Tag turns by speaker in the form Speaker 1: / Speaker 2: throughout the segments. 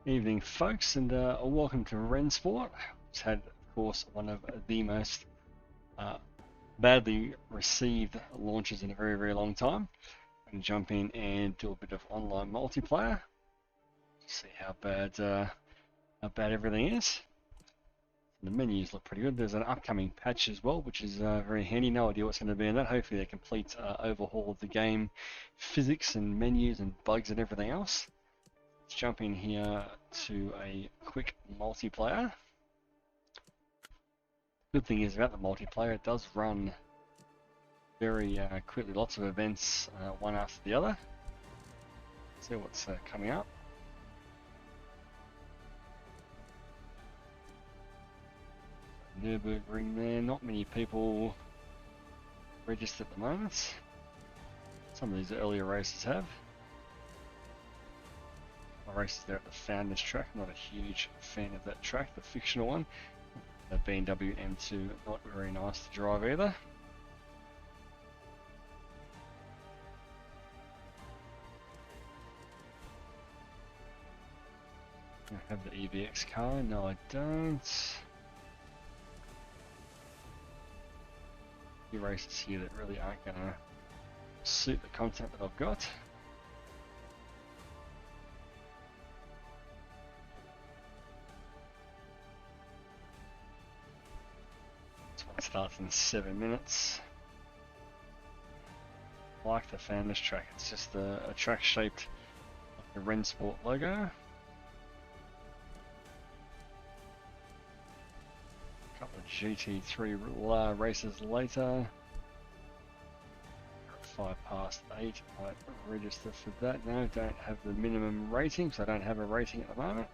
Speaker 1: Evening, folks, and welcome to Rennsport. It's had, of course, one of the most uh, badly received launches in a very, very long time. I'm going to jump in and do a bit of online multiplayer. See how bad everything is. The menus look pretty good. There's an upcoming patch as well, which is very handy. No idea what's going to be in that. Hopefully, a complete overhaul of the game, physics and menus and bugs and everything else. Let's jump in here to a quick multiplayer. Good thing is about the multiplayer, it does run very quickly. Lots of events, one after the other. Let's see what's coming up. Nürburgring there, not many people registered at the moment. Some of these earlier races have. My races there at the Founders track, not a huge fan of that track, the fictional one. The BMW M2, not very nice to drive either. I have the EVX car, no I don't. A few races here that really aren't going to suit the content that I've got. It starts in 7 minutes. I like the Founders track, it's just a track shaped like the Rennsport logo. A couple of GT3 races later. 8:05. I register for that now, don't have the minimum rating, so I don't have a rating at the moment.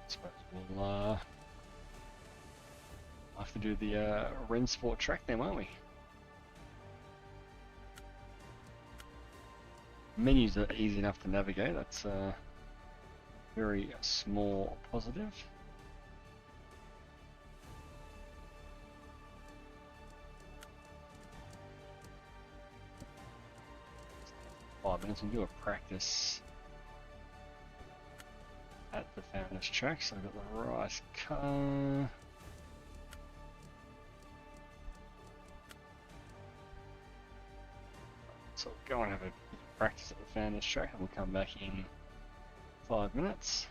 Speaker 1: Suppose we'll have to do the Rennsport track then, won't we? Menus are easy enough to navigate, that's a very small positive. Five minutes and do a practice at the Founders track, so I've got the right car. So we'll go and have a practice at the Founders track and we'll come back in 5 minutes.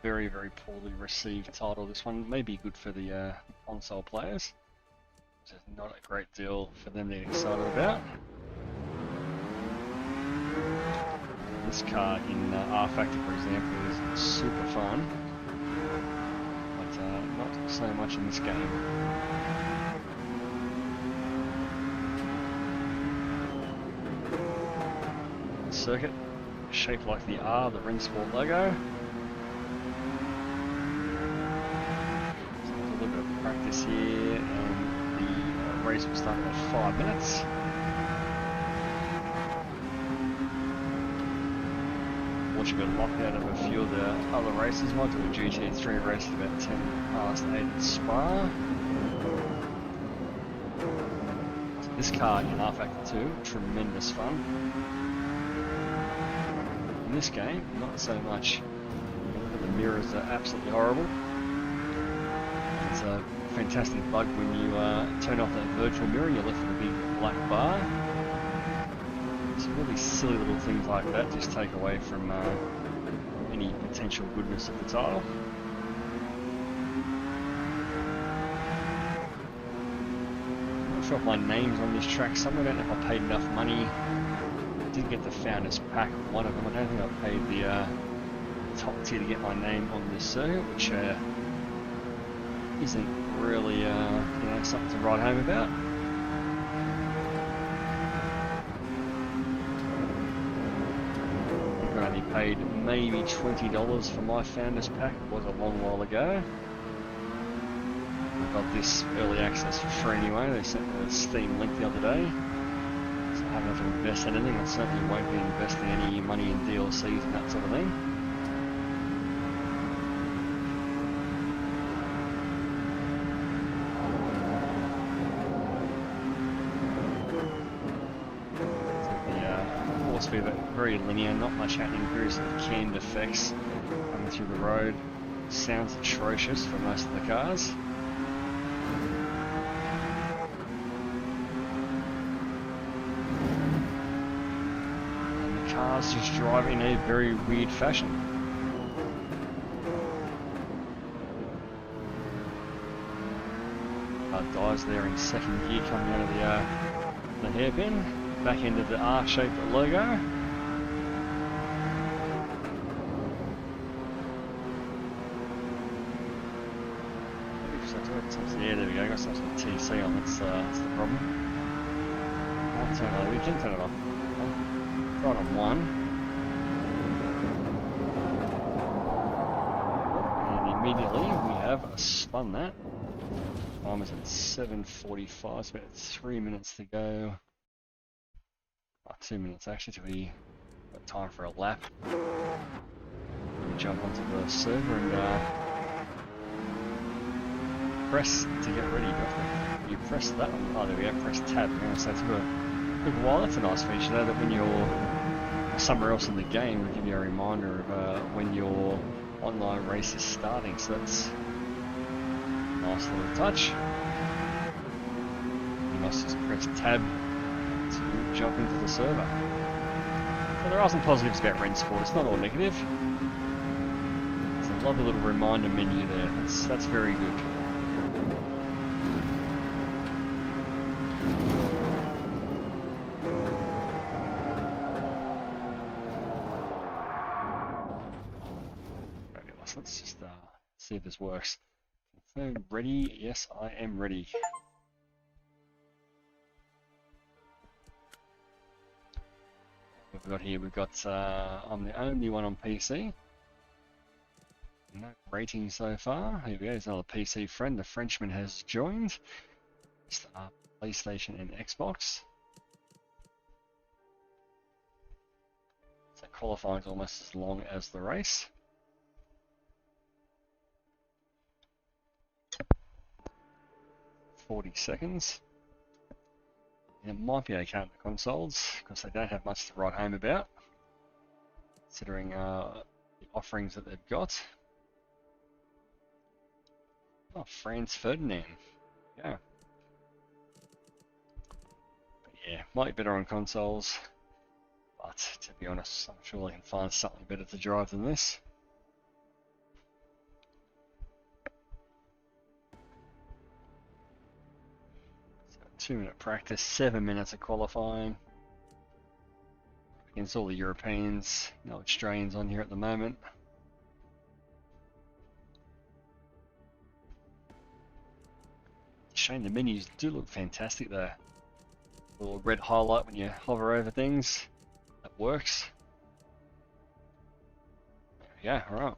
Speaker 1: Very, very poorly received title. This one may be good for the console players. There's not a great deal for them to get excited about. This car in R Factor, for example, is super fun, but not so much in this game. Circuit shaped like the R, the Rennsport logo. Practice here, and the race will start in 5 minutes. Unfortunately, got locked out of a few of the other races. Might do a GT3 race at about 8:10 at Spa. So this car in R Factor 2, tremendous fun. In this game, not so much. The mirrors are absolutely horrible. It's a fantastic bug when you turn off that virtual mirror and you're left with a big black bar. Some really silly little things like that just take away from any potential goodness of the title. I'm not sure if my name's on this track somewhere. I don't know if I paid enough money. I did get the Founders pack with one of them. I don't think I paid the top tier to get my name on this circuit, which isn't really something to write home about. only paid maybe $20 for my Founders Pack. It was a long while ago. I got this early access for free anyway. They sent me a Steam link the other day. So I haven't had to invest in anything. I certainly won't be investing any money in DLCs and that sort of thing. Very linear, not much happening, very sort of canned effects coming through the road. Sounds atrocious for most of the cars. And the cars just drive in a very weird fashion. Dives there in second gear coming out of the hairpin. Back end of the R-shaped logo. Yeah, there we go. Got some sort of TC on. That's the problem. I'll turn it on. We can turn it off. Right on one. And immediately we have spun that. Time is at 7:45. It's about 3 minutes to go. Oh, 2 minutes actually till we got time for a lap. We jump onto the server and press to get ready. You press that one. Oh, there we go. Press tab. So it's a good while. That's a nice feature though, that when you're somewhere else in the game, it'll give you a reminder of when your online race is starting. So that's a nice little touch. You must just press tab to jump into the server. So there are some positives about Rennsport. It's not all negative. It's a lovely little reminder menu there. That's very good. Let's just see if this works. Confirm ready. Yes, I am ready. What we've got here, we've got I'm the only one on PC. No rating so far. Here we go, there's another PC friend. The Frenchman has joined. It's PlayStation and Xbox. So qualifying is almost as long as the race. 40 seconds. And it might be okay on the consoles because they don't have much to write home about, considering the offerings that they've got. Oh, Franz Ferdinand. Yeah. But yeah, might be better on consoles. But to be honest, I'm sure they can find something better to drive than this. So 2-minute practice, 7 minutes of qualifying. Against all the Europeans, no Australians on here at the moment. Shame the menus do look fantastic though. A little red highlight when you hover over things. That works. There we go, alright.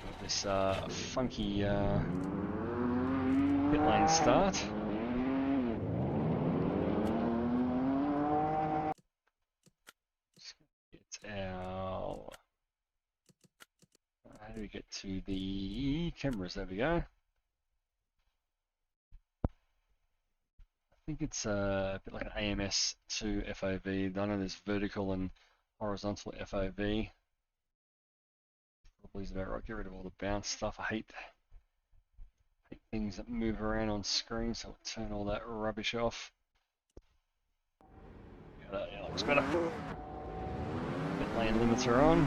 Speaker 1: Got this funky pit lane start. Let's get our... How do we get to the cameras? There we go. I think it's a bit like an AMS2 FOV. I know there's vertical and horizontal FOV. Probably is about right. Get rid of all the bounce stuff. I hate things that move around on screen, so I'll turn all that rubbish off. Yeah, that looks better. Pit lane limiter on.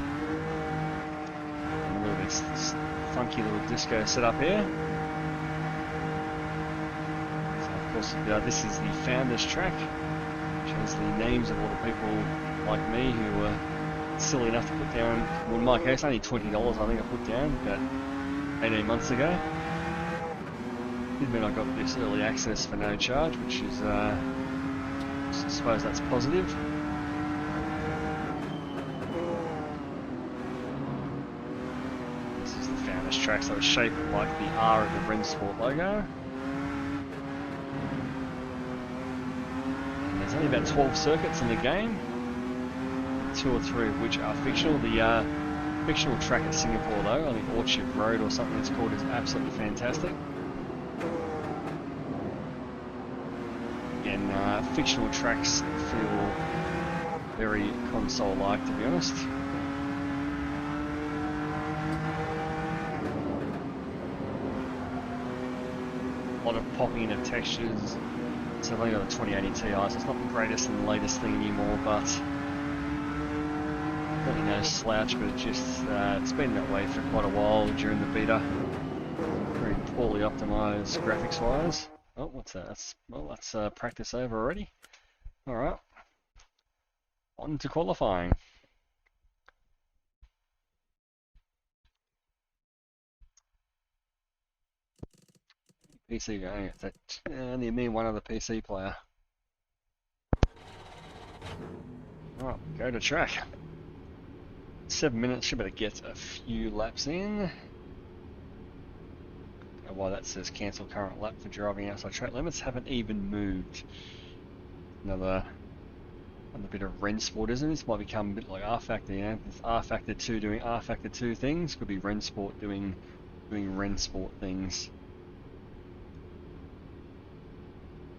Speaker 1: And a little bit funky little disco setup here. So of course, this is the Founders track, which has the names of all the people like me who were silly enough to put down, well in my case, only $20 I think I put down about 18 months ago. Did mean I got this early access for no charge, which is, I suppose that's positive. track, so it's shaped like the R of the Rennsport logo. And there's only about 12 circuits in the game, 2 or 3 of which are fictional. The fictional track at Singapore though, I think Orchard Road or something it's called, is absolutely fantastic. Again, fictional tracks feel very console-like, to be honest. A lot of popping in of textures. So I've only got a 2080 Ti, so it's not the greatest and the latest thing anymore, but certainly no slouch, but it's been that way for quite a while during the beta. Very poorly optimized graphics-wise. Oh, what's that? That's practice over already. Alright. On to qualifying. PC going. Only me and one other PC player. Alright, go to track. 7 minutes, should better get a few laps in. Why that says cancel current lap for driving outside track limits, haven't even moved. Another bit of Rennsportism. This might become a bit like R Factor, you know. It's R Factor 2 doing R Factor 2 things, could be Rennsport doing Rennsport things.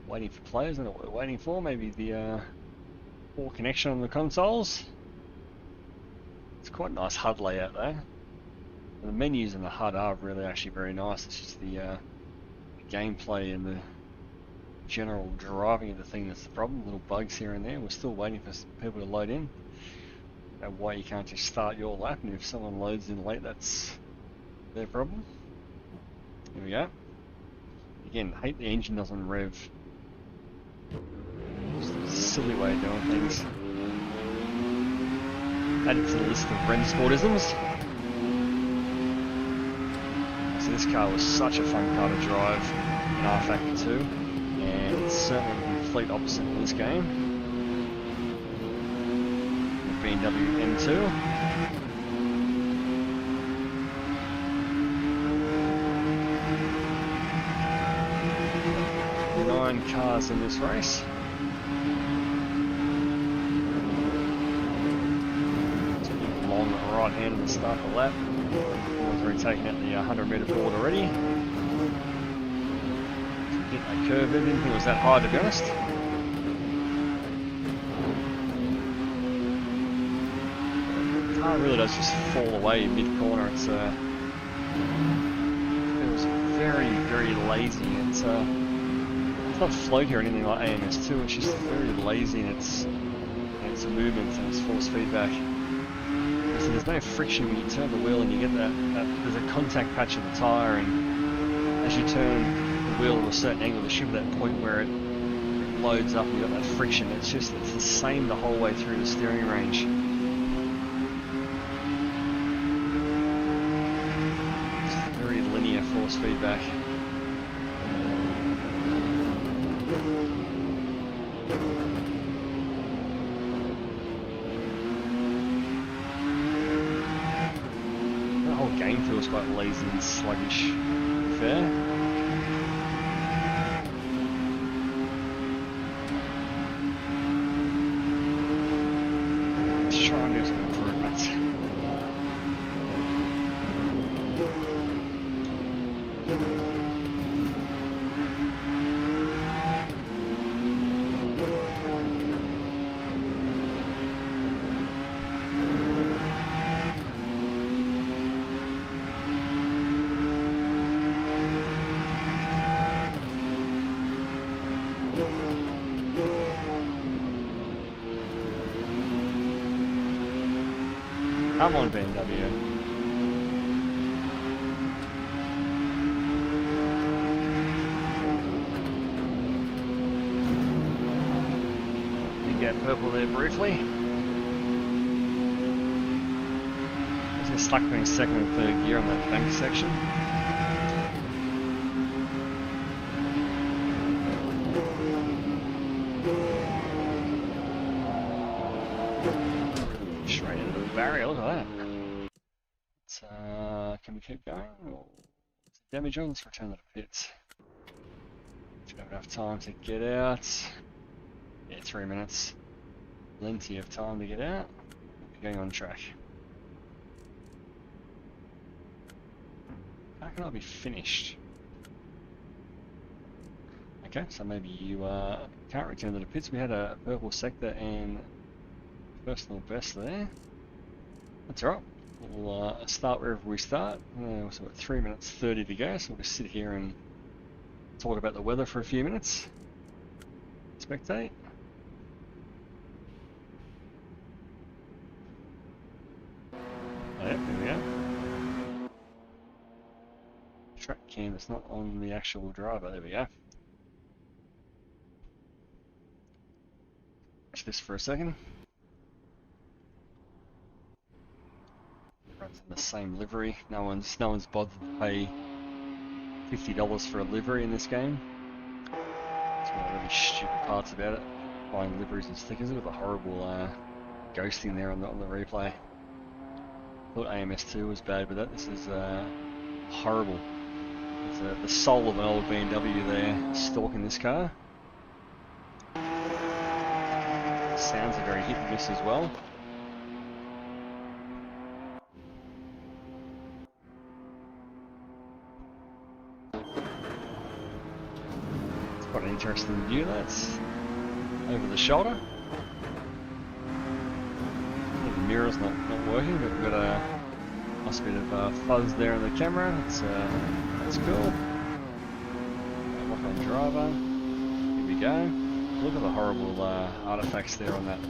Speaker 1: Waiting for players, I don't know what we're waiting for, maybe the poor connection on the consoles. It's quite a nice HUD layout though. The menus in the HUD are really actually very nice. It's just the gameplay and the general driving of the thing that's the problem. Little bugs here and there. We're still waiting for people to load in. I don't know why you can't just start your lap, and if someone loads in late, that's their problem. Here we go. Again, I hate the engine doesn't rev. Just a silly way of doing things. Added to the list of Rennsportisms. So this car was such a fun car to drive in R Factor 2, and it's certainly the complete opposite in this game. The BMW M2. 9 cars in this race. Long right hand at the start of the lap. We've already taken out the 100-metre board already. Hit that curve, didn't think it was that high, to be honest. The car really does just fall away mid-corner. It was very, very lazy. It's not floaty or anything like AMS2, it's just very lazy in its movements and its force feedback. So there's no friction when you turn the wheel, and you get that there's a contact patch of the tyre, and as you turn the wheel at a certain angle, there should be that point where it loads up and you've got that friction. It's the same the whole way through the steering range. Just very linear force feedback. Game feels quite lazy and sluggish. Fair. Let's try and do some improvements. Come on, BMW. You get purple there briefly. Just stuck between second and third gear on that bank section. Barrier, look at that. It can we keep going? Or damage on? Let's return to the pits. Should have enough time to get out. Yeah, 3 minutes. Plenty of time to get out. We're going on track. How can I be finished? Okay, so maybe you can't return to the pits. We had a purple sector and personal best there. That's alright. We'll start wherever we start. So we've got 3 minutes 30 to go, so we'll just sit here and talk about the weather for a few minutes. Spectate. Oh, yeah, there we go. Track cam is not on the actual driver. There we go. Watch this for a second. Runs in the same livery. No one's bothered to pay $50 for a livery in this game. It's one of the really stupid parts about it. Buying liveries and stickers. Look at the horrible ghosting there on the replay. Thought AMS2 was bad, but this is horrible. It's the soul of an old BMW there, stalking this car. Sounds are very hit and miss as well. It's quite an interesting view. That's over the shoulder. The mirror's not working, but we've got a nice bit of fuzz there in the camera. That's cool. Lock on driver. Here we go. Look at the horrible artifacts there on that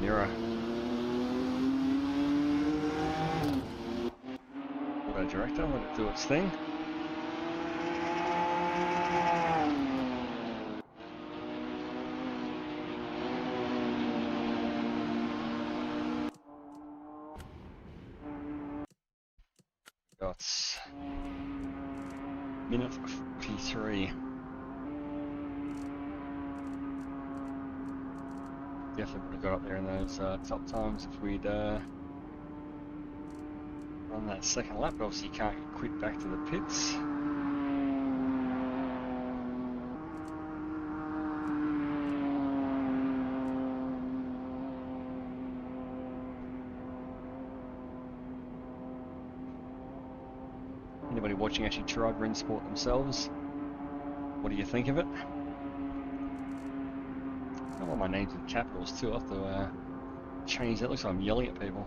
Speaker 1: mirror. Auto director, let it do its thing. Got minute 43. Definitely would have got up there in those top times if we'd run that second lap, but obviously you can't quit back to the pits. Anybody watching actually tried Rennsport themselves? What do you think of it? I want my names in capitals too. I'll have to change that. Looks like I'm yelling at people.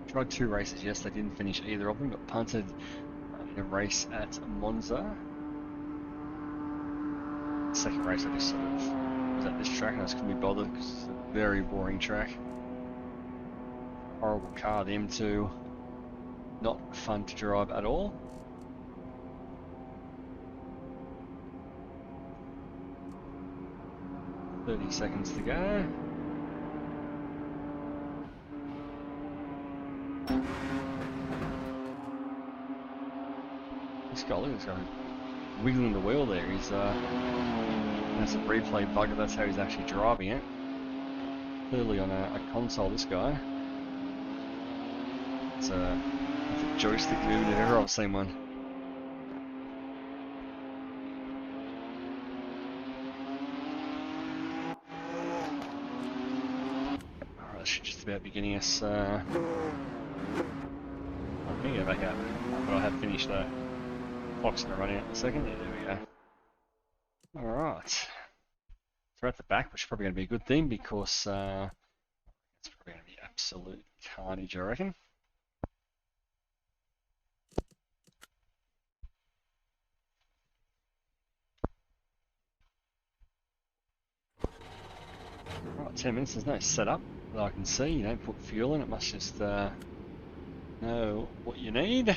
Speaker 1: Tried 2 races yesterday, didn't finish either of them. Got punted in a race at Monza. Second race I just sort of was at this track and I just couldn't be bothered because it's a very boring track. Horrible car, the M2. Not fun to drive at all. $30 seconds to go. This guy, look at this guy wiggling the wheel there. He's that's a replay bugger. That's how he's actually driving it. Clearly on a console. This guy. It's a joystick moving if ever I've seen one. Should just about be getting us I can go back up, but I have finished though. Clock's gonna run out in a second. Yeah, there we go. Alright. So we're at the back, which is probably gonna be a good thing because it's probably gonna be absolute carnage, I reckon. Right, 10 minutes, there's no setup that I can see. You don't put fuel in, it must just know what you need.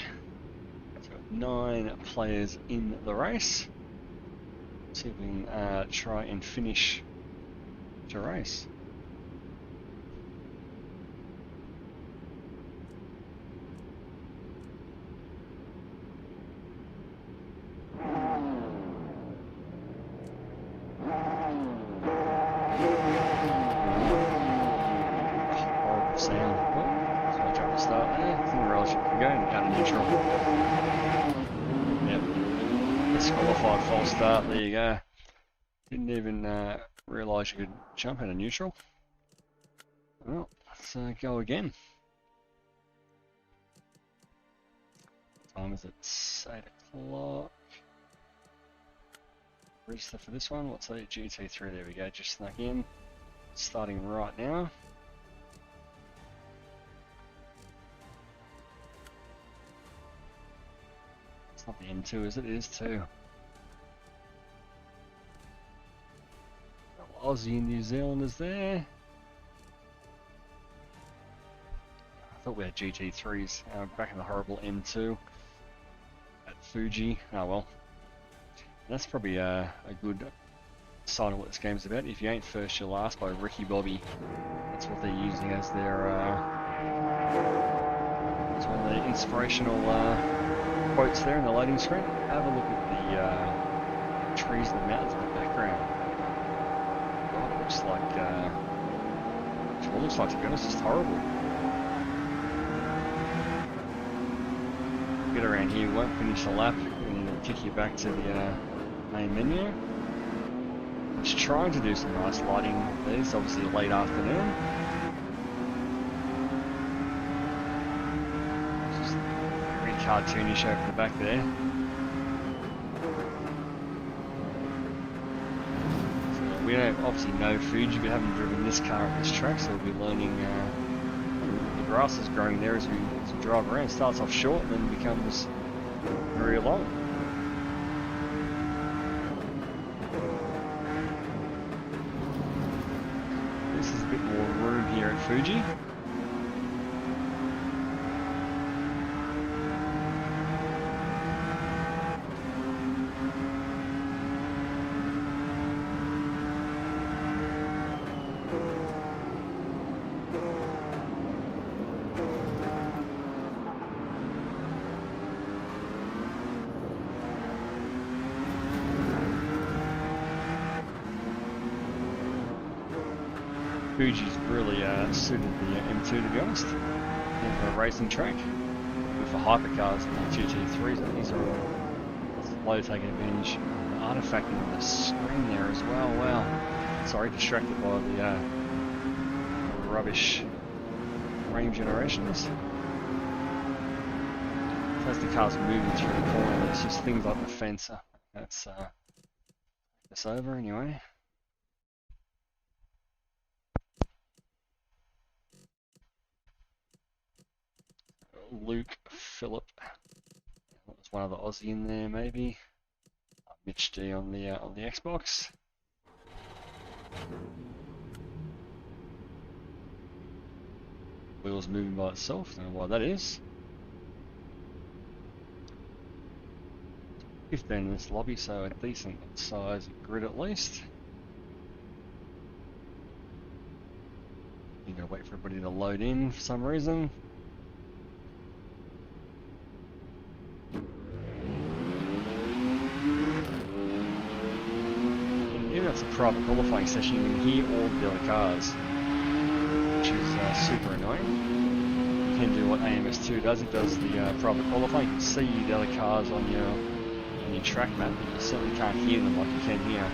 Speaker 1: So 9 players in the race. See if we can try and finish the race. Horrible sound. Disqualified false start. There you go. Didn't even realise you could jump out of neutral. Well, let's go again. What time is it? 8 o'clock. Register for this one. What's that? GT3. There we go. Just snuck in. Starting right now. It's not the M2, is it? It is too. Aussie and New Zealanders there. I thought we had GT3s back in the horrible M2 at Fuji. Oh well. That's probably a good sign of what this game's about. If you ain't first, you're last by Ricky Bobby. That's what they're using as their it's one of the inspirational quotes there in the loading screen. Have a look at the trees and the mountains in the background. God, it looks like it looks like, to be honest, it's horrible. Get around here, won't finish the lap, and it'll kick you back to the main menu. It's trying to do some nice lighting there. It's obviously late afternoon. Just very cartoonish over the back there. So we don't obviously know Fuji, but haven't driven this car at this track, so we'll be learning. The grass is growing there as we drive around. It starts off short and then becomes very long. This is a bit more room here at Fuji. Fuji's really suited the M2, to be honest, for a racing track. But for hypercars and the GT3s, these are all slow, taking advantage of the artifacting on the screen there as well. Wow. Sorry, distracted by the rubbish frame generations. As the car's moving through the corner, there's just things like the fence. That's this over anyway. Luke, Philip, there's one other Aussie in there maybe. Mitch D on the Xbox. Wheels moving by itself, don't know why that is. 15 in this lobby, so a decent size grid at least. You gotta wait for everybody to load in for some reason. It's a private qualifying session, you can hear all the other cars, which is super annoying. You can do what AMS2 does, it does the private qualifying. You can see the other cars on your track map, but you certainly can't hear them like you can here.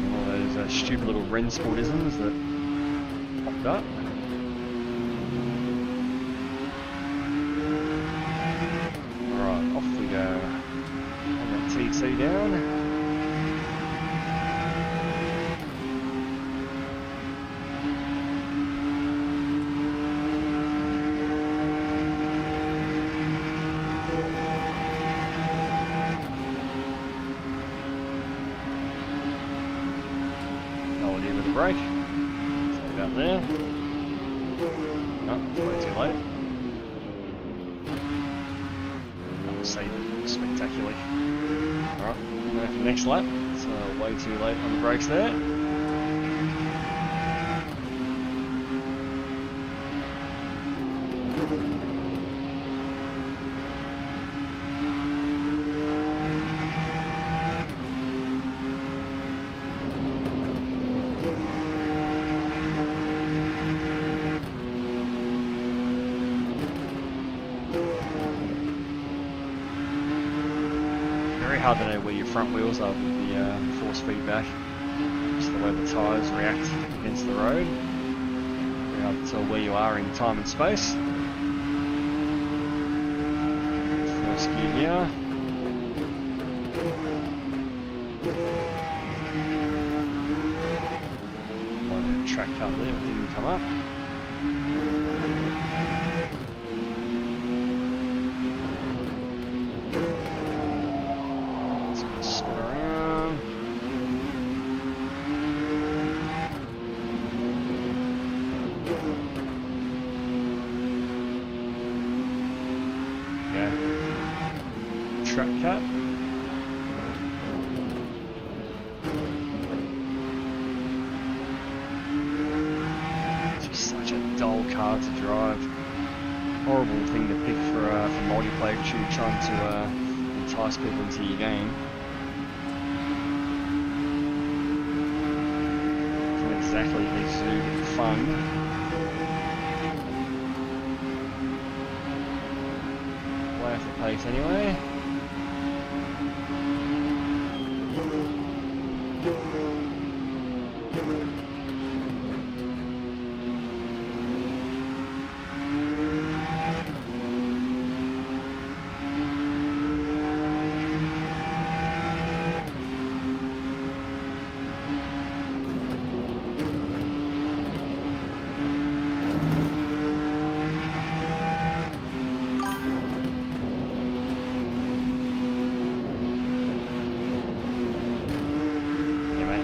Speaker 1: And all those stupid little Rennsport isms that popped up. Alright, off we go. And that TT down. Brake. Sorry about there. No, it's way too late. I'll save it spectacularly. Alright, go for the next lap. So way too late on the brakes there. hard to know where your front wheels are with the force feedback. Just the way the tyres react against the road. Very hard to tell where you are in time and space. First gear here. Track cut there, it didn't come up. Let's go spin around. Yeah. Track cut. Dull car to drive. Horrible thing to pick for multiplayer because you're trying to entice people into your game. It's not exactly exude fun. Way off the pace anyway.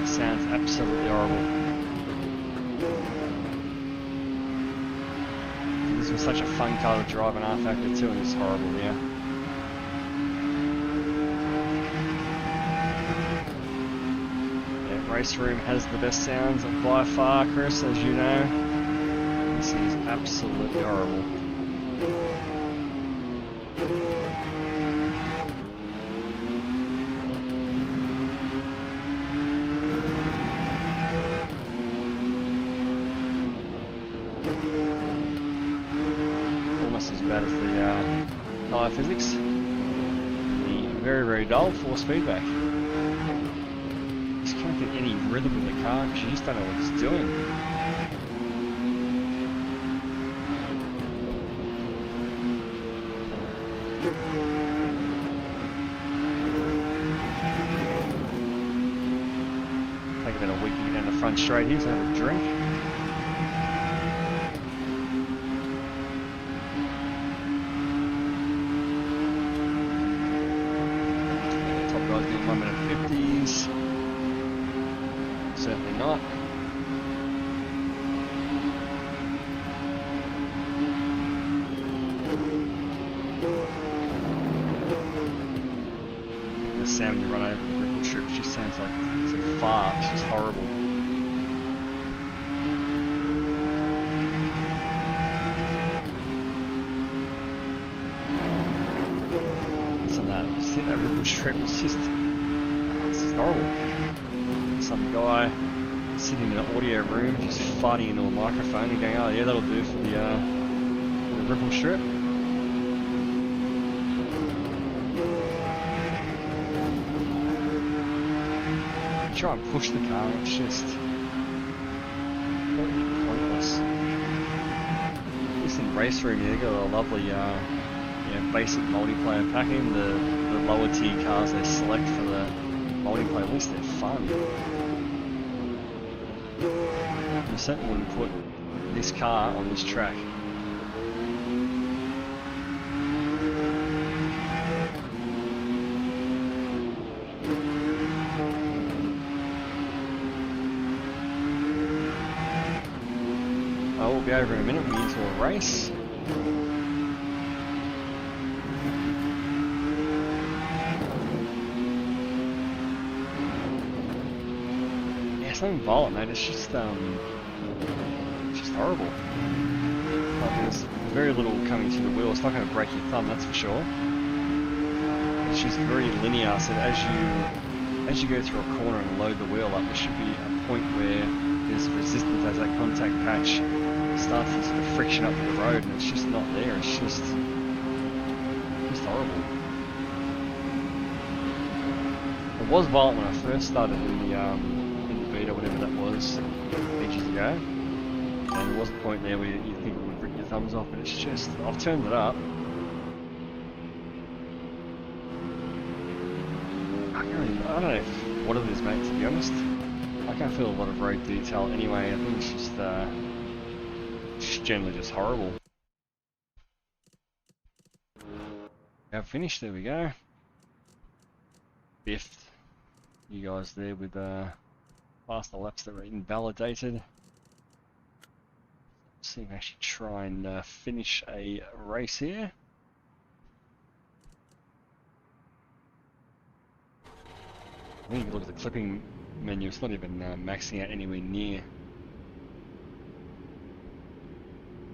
Speaker 1: Sounds absolutely horrible. This was such a fun car to drive in R Factor 2 and it's horrible here. Yeah, Race Room has the best sounds by far, Chris, as you know. This is absolutely horrible. Almost as bad as the tyre physics. The very, very dull force feedback. Just can't get any rhythm with the car because you just don't know what it's doing. Take about a week to get down the front straight here, so have a drink. Top guys doing 1 minute 50s. Certainly not. The sound you run over the ripple strip just sounds like it's a fart. It's just horrible. So that, see that ripple strip? It's just horrible. Some guy sitting in an audio room just farting into a microphone and going, "Oh yeah, that'll do for the ripple strip." Try and push the car, it's just pointless. At least in Race Room, yeah, they got a lovely basic multiplayer packing. The lower tier cars they select for the multiplayer, at least they're fun. You certainly wouldn't put this car on this track. We'll be over in a minute, we'll be into a race. Yeah, it's not even violent, mate, it's just horrible. Like, there's very little coming through the wheel, it's not going to break your thumb, that's for sure. It's just very linear, so as you go through a corner and load the wheel up, there should be a point where there's resistance as that contact patch starts to sort of friction up the road, and it's just not there. It's just horrible. It was violent when I first started in the beta, whatever that was, ages ago. And there was a point there where you think it would rip your thumbs off, but it's just, I've turned it up. I don't know what it is, mate, to be honest. I can't feel a lot of road detail anyway. I think it's just generally just horrible. I've finished, there we go. Biffed. You guys there with faster laps that were invalidated. See if I actually try and finish a race here. I think if you look at the clipping menu, it's not even maxing out anywhere near.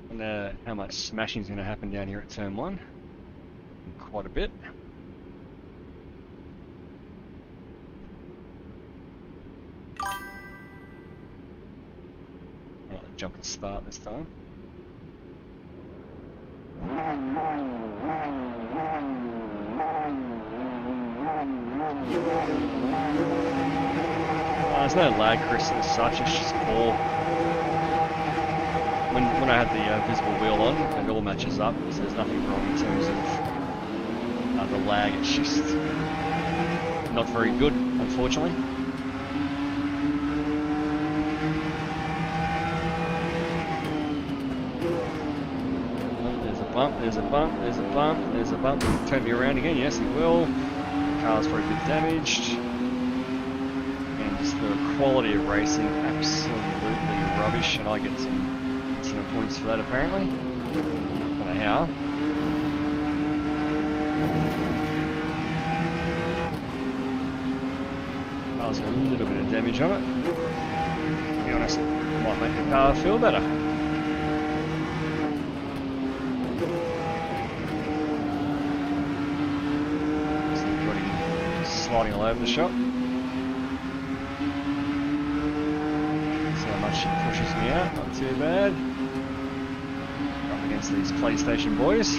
Speaker 1: I wonder how much smashing is going to happen down here at turn 1. Quite a bit. I'll jump and start this time. There's no lag, Chris, as such. It's just poor. When I had the visible wheel on, it all matches up, so there's nothing wrong in terms of the lag. It's just not very good, unfortunately. There's a bump, there's a bump, there's a bump, there's a bump. Turn me around again, yes he will. The car's very bit damaged. And just the quality of racing, absolutely rubbish, and I get some incident points for that apparently. Don't know how. Car's got a little bit of damage on it. To be honest, might make the car feel better. Sliding all over the shop. See how much it pushes me out, not too bad. Up against these PlayStation boys.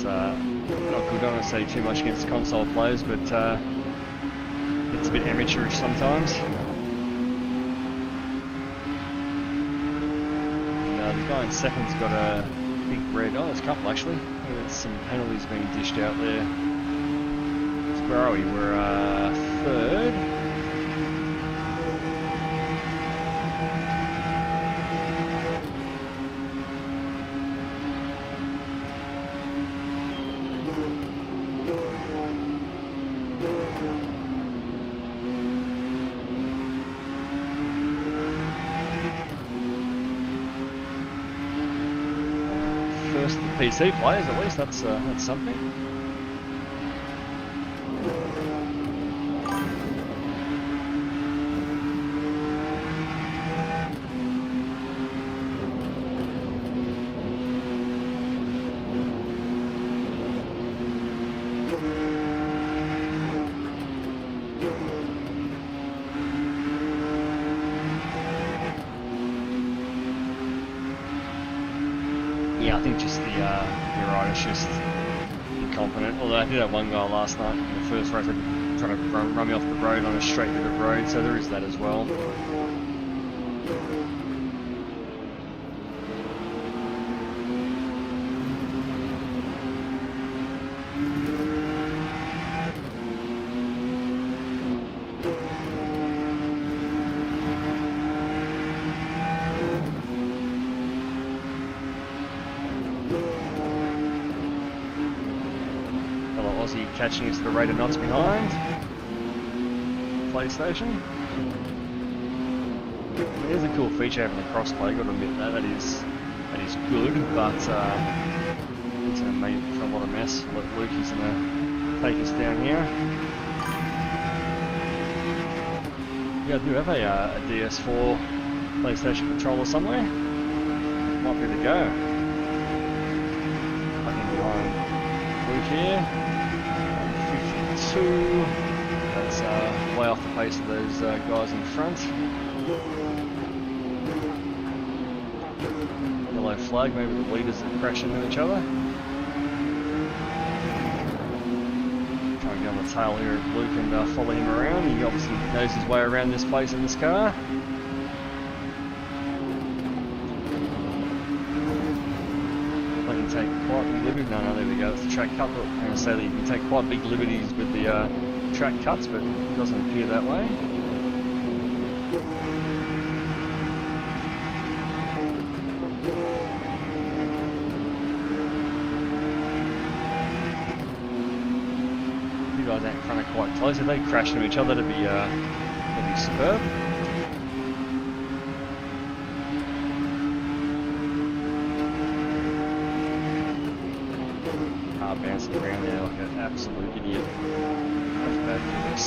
Speaker 1: Not good, I don't say too much against console players, but it's a bit amateurish sometimes. And, the guy in second's got a big red, oh there's a couple actually, there's some penalties being dished out there. So where are we? We're third. The PC players, at least that's something. Yeah, I think just you're right, it's just incompetent. Although I did have one guy last night in the first race trying to run me off the road on a straight bit of road, so there is that as well. Aussie catching us at a rate of knots behind. PlayStation. There's a cool feature having the crossplay, got to admit that. That is good, but in terms made it for a lot of mess. Look, Lukey's gonna take us down here. Yeah, I do have a DS4 PlayStation controller somewhere. Might be the go. Fucking behind Luke here. 52. That's way off the pace of those guys in front. Yellow flag, maybe the leaders are crashing into each other. Trying to get on the tail here of Luke and follow him around. He obviously knows his way around this place in this car. I can take quite big liberties. No, there we go. It's the track cut. I'm going to say that you can take quite big liberties with the track cuts, but it doesn't appear that way. You guys out in front are quite close. If they crash into each other, that'd be superb. Car bouncing around there like an absolute idiot. That's bad for this.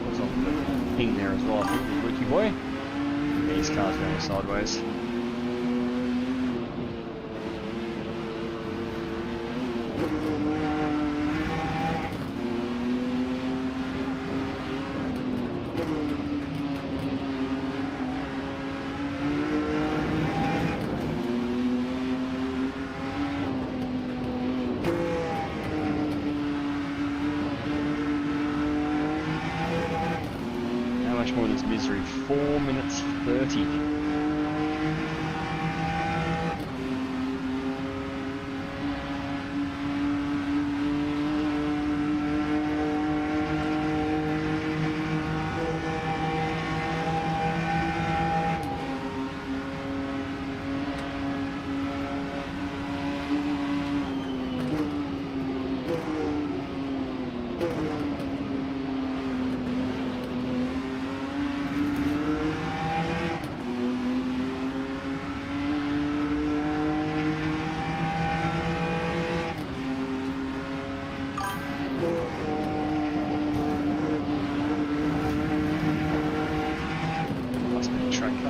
Speaker 1: Looks like a bit of ping there as well, I think, with Lukey boy. Yeah, his car's going sideways. Much more of this misery. 4 minutes 30.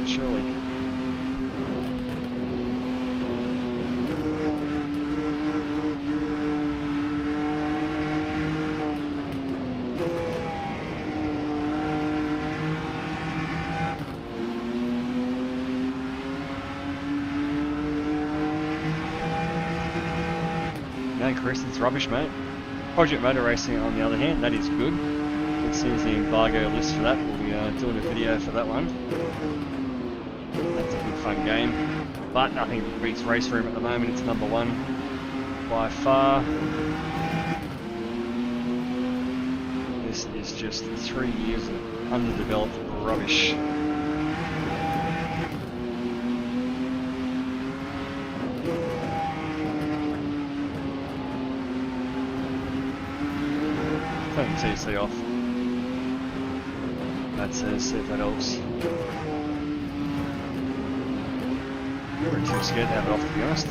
Speaker 1: Surely. No, Chris, it's rubbish, mate. Project Motor Racing, on the other hand, that is good. As soon as the embargo list for that, we'll be doing a video for that one. That's a good fun game, but nothing beats Race Room at the moment. It's number one by far. This is just 3 years of underdeveloped rubbish. Turn the TC off. That says, see if that helps. We're too scared to have it off, to be honest.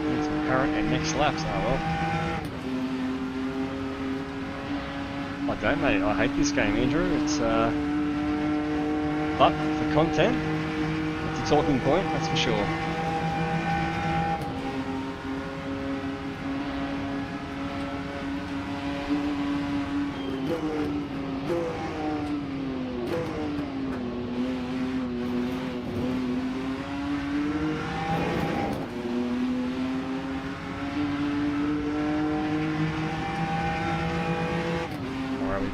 Speaker 1: Need some current and next laps. Oh well. I don't, mate. I hate this game, Andrew. It's but for content, it's a talking point, that's for sure.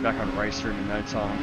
Speaker 1: Back on Race Room in no time.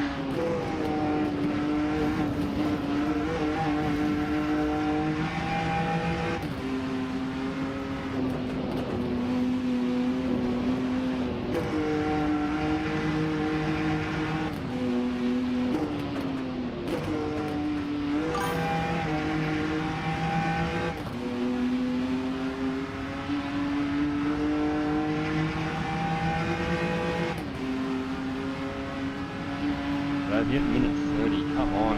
Speaker 1: Yet minute 30, come on.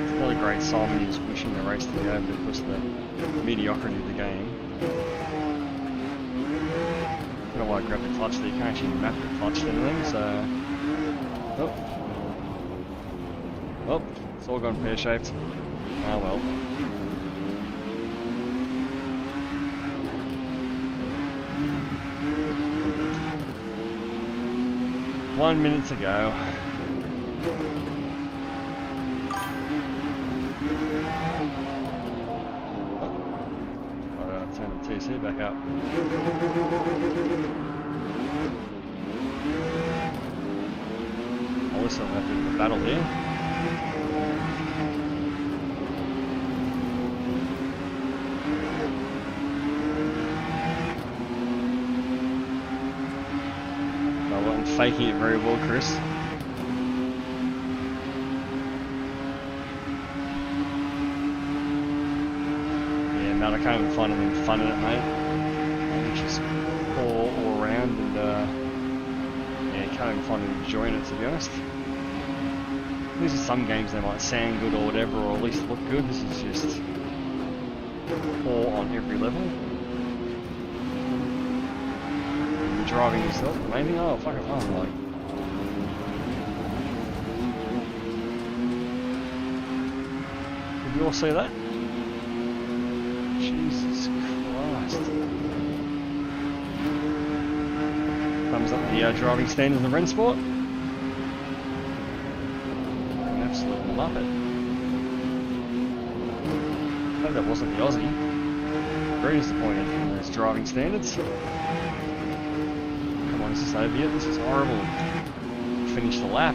Speaker 1: It's not a great Simon is wishing the race to be over because of the mediocrity of the game. I don't know why I grabbed the clutch there, you can't actually map the clutch to anything, so... Oh, it's all gone pear-shaped. Ah well. One minute to go. Turn the TC back up. Also have a bit of a battle here. I wasn't faking it very well, Chris. I can't even find anything fun in it, mate. It's just poor all around, and yeah, can't even find any joy in it, to be honest. These are some games that might sound good or whatever, or at least look good. This is just poor on every level. You're driving yourself, maybe? Oh, fuck it, I'm like... Did you all see that? Jesus Christ. Thumbs up the driving standards in Rennsport. An absolute muppet. I hope that wasn't the Aussie. Very disappointed in those driving standards. Come on, is this over yet? This is horrible. Finish the lap.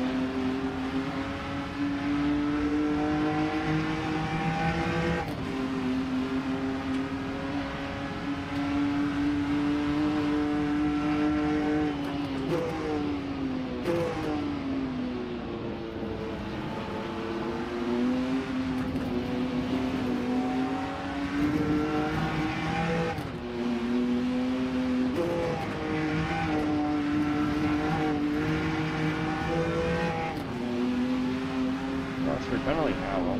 Speaker 1: Penalty now, well.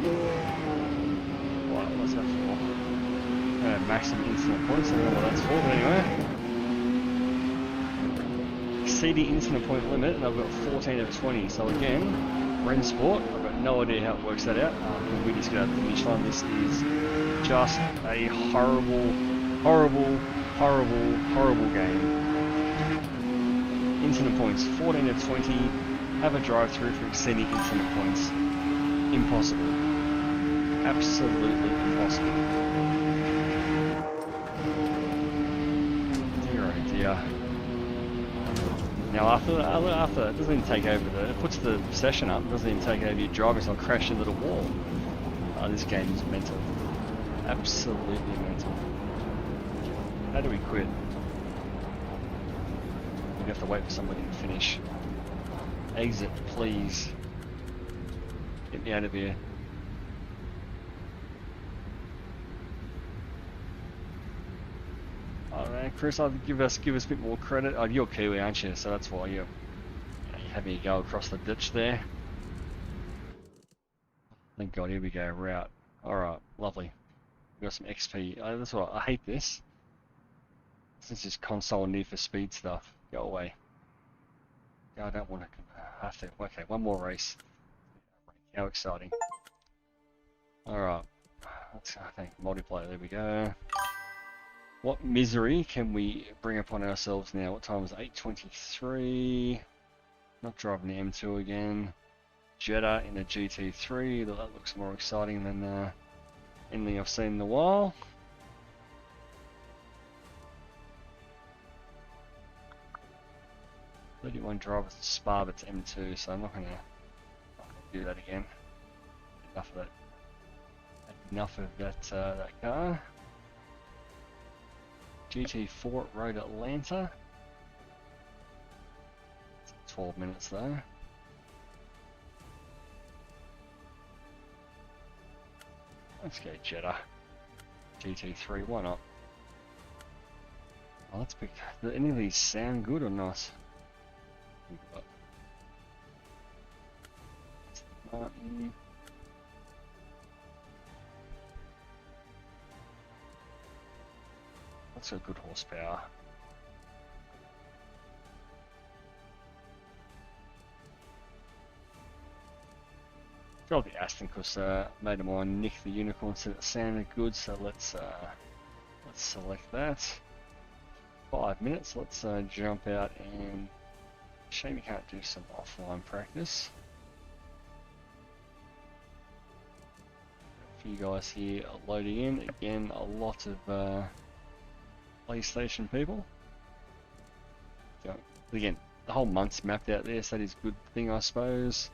Speaker 1: What was that for? Maximum incident points, I don't know what that's for, but anyway. Exceeding incident point limit, and I've got 14 of 20, so again, Rennsport, I've got no idea how it works that out. We just get out the finish line. This is just a horrible, horrible, horrible, horrible game. Incident points, 14 of 20, have a drive-through for exceeding incident points. Impossible. Absolutely impossible. Dear oh dear. Now after it doesn't even take over it puts the session up, it doesn't even take over your driving, so I'll crash into the wall. This game is mental. Absolutely mental. How do we quit? We have to wait for somebody to finish. Exit, please. Get me out of here. Oh man, Chris, I'll give us a bit more credit. Oh, you're Kiwi, aren't you? So that's why you're having a go across the ditch there. Thank God, here we go, route. Alright, lovely. We got some XP. That's what I hate this. This is just console Need for Speed stuff. Go away. I don't want to have to. Okay, one more race. How exciting. Alright. Let's I think multiplayer, there we go. What misery can we bring upon ourselves now? What time is it? 8:23. Not driving the M2 again. Jetta in a GT3. That looks more exciting than anything I've seen in a while. .31 drivers to Spa, but it's M2, so I'm not gonna do that again. Enough of that. Enough of that that car. GT4 Road Atlanta. 12 minutes though. Let's go Jetta. GT3, why not? Oh, let's pick. Do any of these sound good or not? That's got good horsepower. Drove the Aston because mate of mine Nick the Unicorn said it sounded good, so let's select that. 5 minutes. Let's jump out and shame you can't do some offline practice. A few guys here loading in. Again, a lot of PlayStation people. So, again, the whole month's mapped out there, so that is a good thing, I suppose.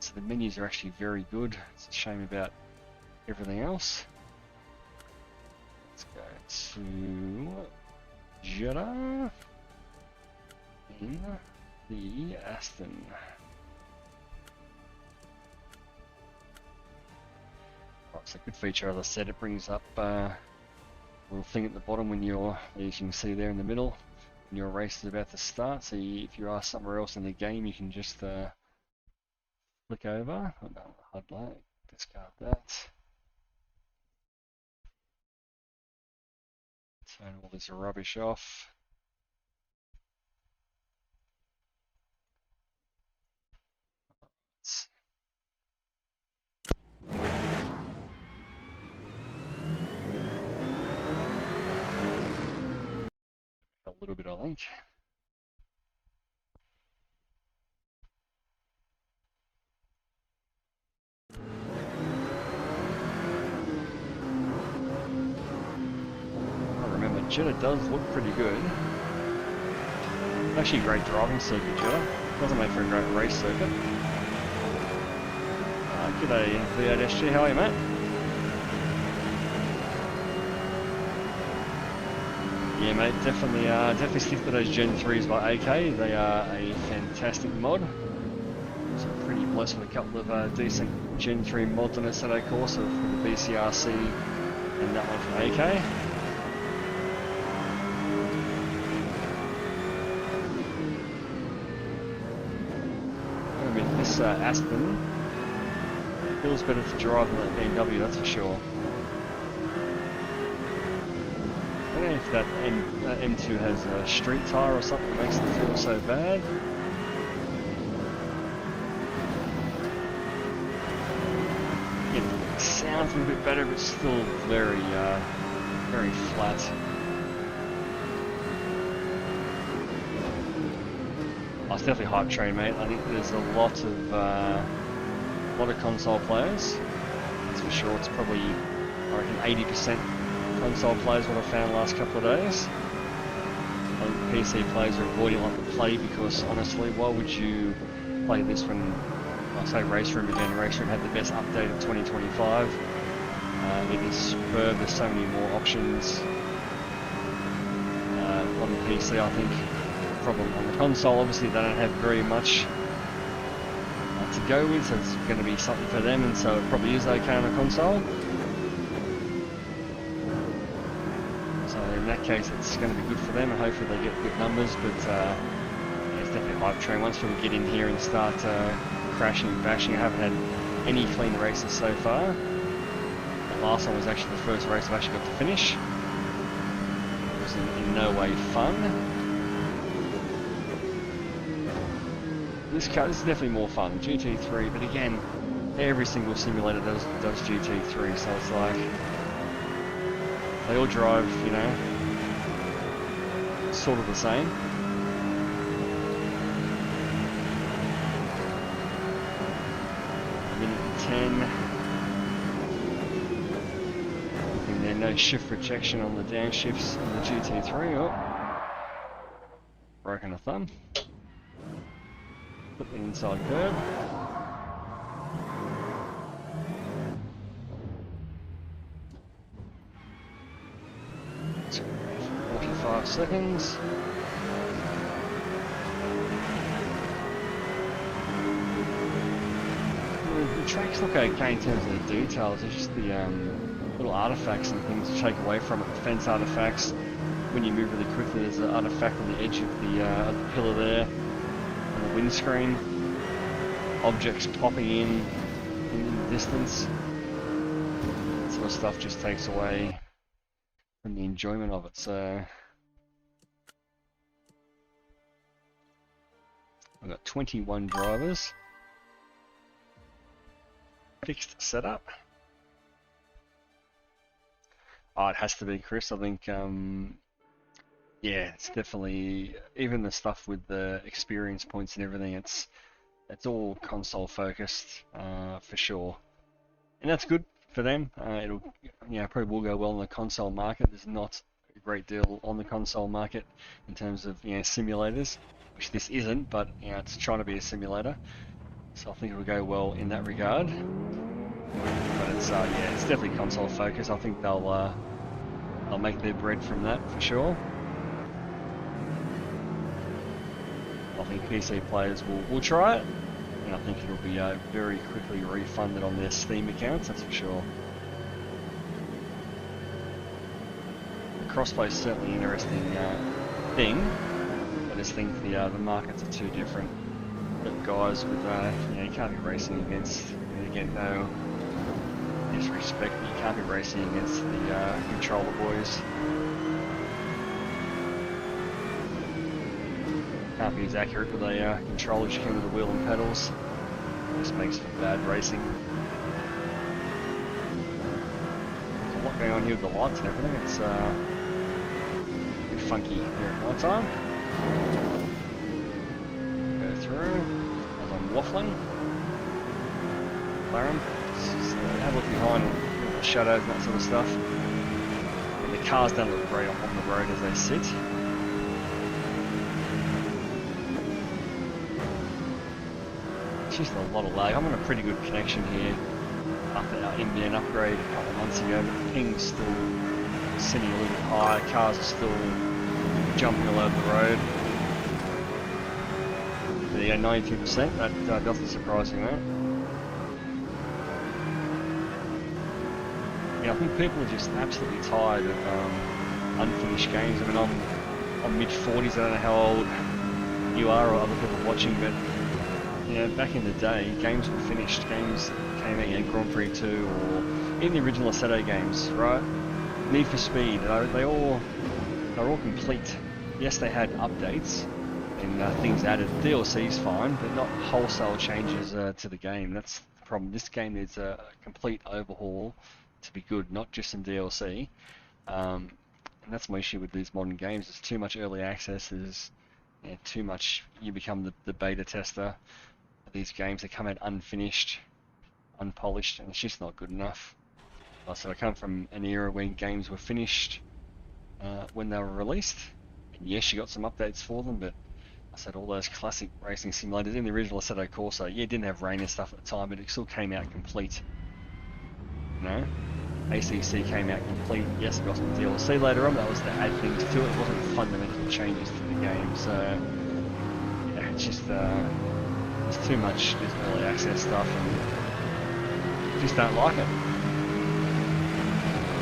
Speaker 1: So the menus are actually very good. It's a shame about everything else. Let's go to Jeddah in the Aston. Right, so good feature, as I said, it brings up a little thing at the bottom when you're, as you can see there in the middle, when your race is about to start. So if you are somewhere else in the game, you can just flick over. Oh, no, I'd like discard that. Turn all this rubbish off. A little bit, I think. Jeddah does look pretty good. Actually a great driving circuit, Jeddah. Doesn't make for a great race circuit. G'day V8 SG, how are you, mate? Yeah, mate, definitely stick to those Gen 3s by AK. They are a fantastic mod. So I'm pretty blessed with a couple of decent Gen 3 mods on a Saturday course for the BCRC and that one from AK. This Aston feels better to drive than that BMW, that's for sure. I don't know if that M2 has a street tyre or something that makes it feel so bad. It sounds a little bit better, but still very, very flat. Oh, it's definitely hype train, mate. I think there's a lot of console players. That's for sure. It's probably, I reckon, 80% console players. What I found the last couple of days. I think PC players are avoiding like the play because honestly, why would you play this when I say Race Room again? Race Room had the best update of 2025. It is superb. There's so many more options on the PC. I think. Problem on the console, obviously they don't have very much to go with, so it's going to be something for them, and so it probably is okay on the console. So in that case it's going to be good for them and hopefully they get good numbers, but yeah, it's definitely a hype train. Once people get in here and start crashing and bashing, I haven't had any clean races so far. The last one was actually the first race I've actually got to finish. It was in no way fun. This car, this is definitely more fun, GT3, but again, every single simulator does GT3, so it's like, they all drive, you know, sort of the same. A minute and 10. And then no shift rejection on the downshifts on the GT3. Oh, broken a thumb. Put the inside curb. That's 45 seconds. The tracks look okay in terms of the details. It's just the little artifacts and things to take away from it. The fence artifacts. When you move really quickly, there's an artifact on the edge of the pillar there. Windscreen, objects popping in the distance, that sort of stuff just takes away from the enjoyment of it. So I've got 21 drivers, fixed setup. Oh, it has to be, Chris. I think, yeah, it's definitely, even the stuff with the experience points and everything, it's all console focused, for sure. And that's good for them. It'll, probably will go well in the console market. There's not a great deal on the console market in terms of, simulators, which this isn't, but, it's trying to be a simulator. So I think it'll go well in that regard. But it's, it's definitely console focused. I think they'll make their bread from that for sure. I think PC players will try it, and I think it'll be very quickly refunded on their Steam accounts, that's for sure. The crossplay is certainly an interesting thing. I just think the markets are too different. But guys with, you can't be racing against, again, no disrespect, but you can't be racing against the controller boys. Can't be as accurate with a controller as you can with the wheel and pedals. This makes for bad racing. There's a lot going on here with the lights and everything. It's a bit funky here at night time. Go through as I'm waffling. McLaren. Have a look behind the shadows and that sort of stuff. And the cars don't look great on the road as they sit. It's just a lot of lag. I'm on a pretty good connection here after our NBN upgrade a couple of months ago, but the ping's still sitting a little bit high. Cars are still jumping all over the road. There you go, 92%. That doesn't surprise me, mate. Yeah, I think people are just absolutely tired of unfinished games. I mean, I'm mid-40s. I don't know how old you are or other people watching, but back in the day, games were finished. Games came out, Grand Prix 2, or even the original Assetto games, right? Need for Speed, they're all complete. Yes, they had updates and things added. DLC's fine, but not wholesale changes to the game. That's the problem. This game needs a complete overhaul to be good, not just some DLC. And that's my issue with these modern games. There's too much early access. There's too much. You become the beta tester. These games, they come out unfinished, unpolished, and it's just not good enough. So I come from an era when games were finished when they were released, and yes, you got some updates for them, but I said all those classic racing simulators in the original Assetto Corsa, it didn't have rain and stuff at the time, but it still came out complete. ACC came out complete. Yes, it got some DLC later on. That was to add things to it. It wasn't fundamental changes to the game. So yeah, it's just there's too much just early access stuff, and I just don't like it.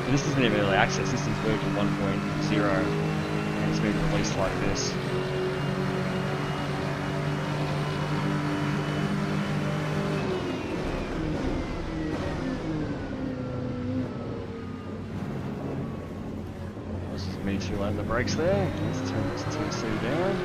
Speaker 1: And this isn't even early access. This is version 1.0, and it's been released like this. Me too late on the brakes there. Let's turn this TC down.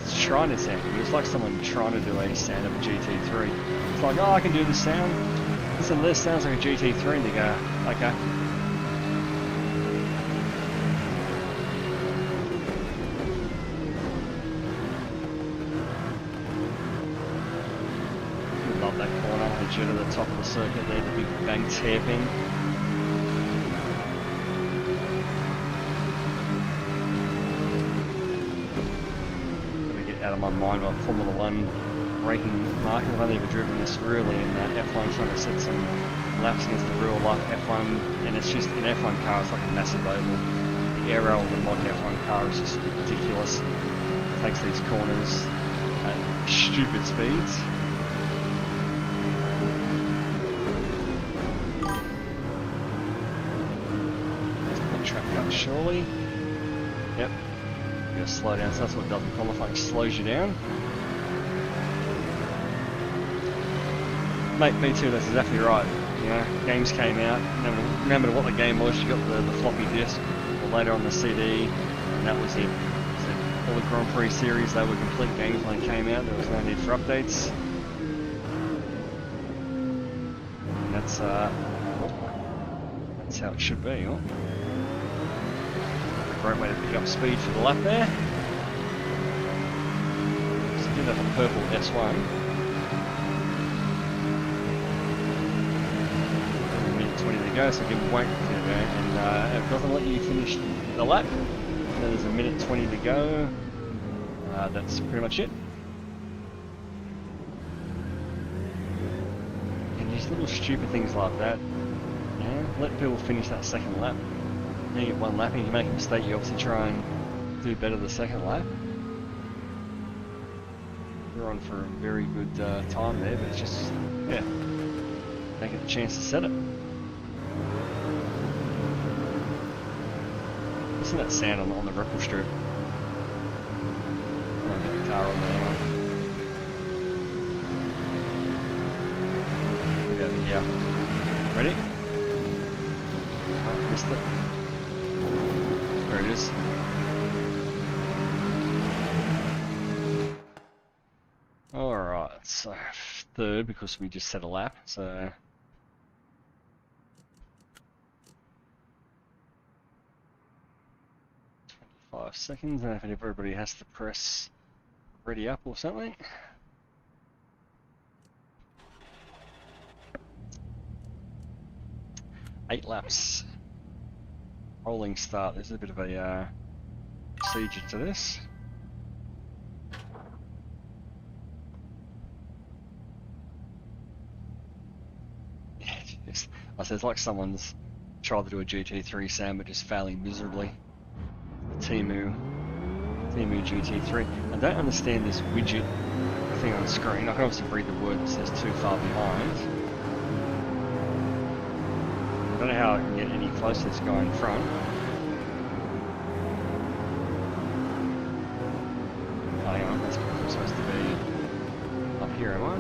Speaker 1: It's trying to sound good. It's like someone trying to do a sound of a GT3. It's like, oh, I can do this sound. Listen to this, sounds like a GT3, and they go, okay. Love that corner, the jet at the top of the circuit there, the big banked hairpin. Gotta get out of my mind about Formula 1 braking market. I've only ever driven this really in F1, trying to set some laps against the real life F1, and it's just an F1 car, it's like a massive oval. The aero on the modern F1 car is just ridiculous. It takes these corners at stupid speeds. surely. Yep. You gotta slow down, so that's what it does in qualifying, slows you down. Mate, me too, that's exactly right. You know, games came out, no matter what the game was, you got the floppy disk, or later on the CD, and that was it. So all the Grand Prix series, they were complete games when they came out, there was no need for updates. And that's how it should be, huh? A great way to pick up speed for the lap there. So did have a purple S1. 20 to go, so give wait to go, and it doesn't let you finish the lap. So there's a minute 20 to go. That's pretty much it. And these little stupid things like that, yeah, let people finish that second lap. You get one lap, and you make a mistake, you obviously try and do better the second lap. You're on for a very good time there, but it's just, yeah, make it a chance to set it. Listen to that sound on the ripple strip. I'll get the car on there. Yeah. Ready? Oh, missed it. There it is. Alright, so third because we just set a lap, so 5 seconds, and if everybody has to press ready up or something. Eight laps. Rolling start. There's a bit of a procedure to this. Yeah, just, it's like someone's tried to do a GT3 Sam, but just failing miserably. Timu GT3. I don't understand this widget thing on the screen. I can obviously read the word that says too far behind. I don't know how I can get any closer to this guy in front. Oh, hang on, that's because I'm supposed to be up here, am I?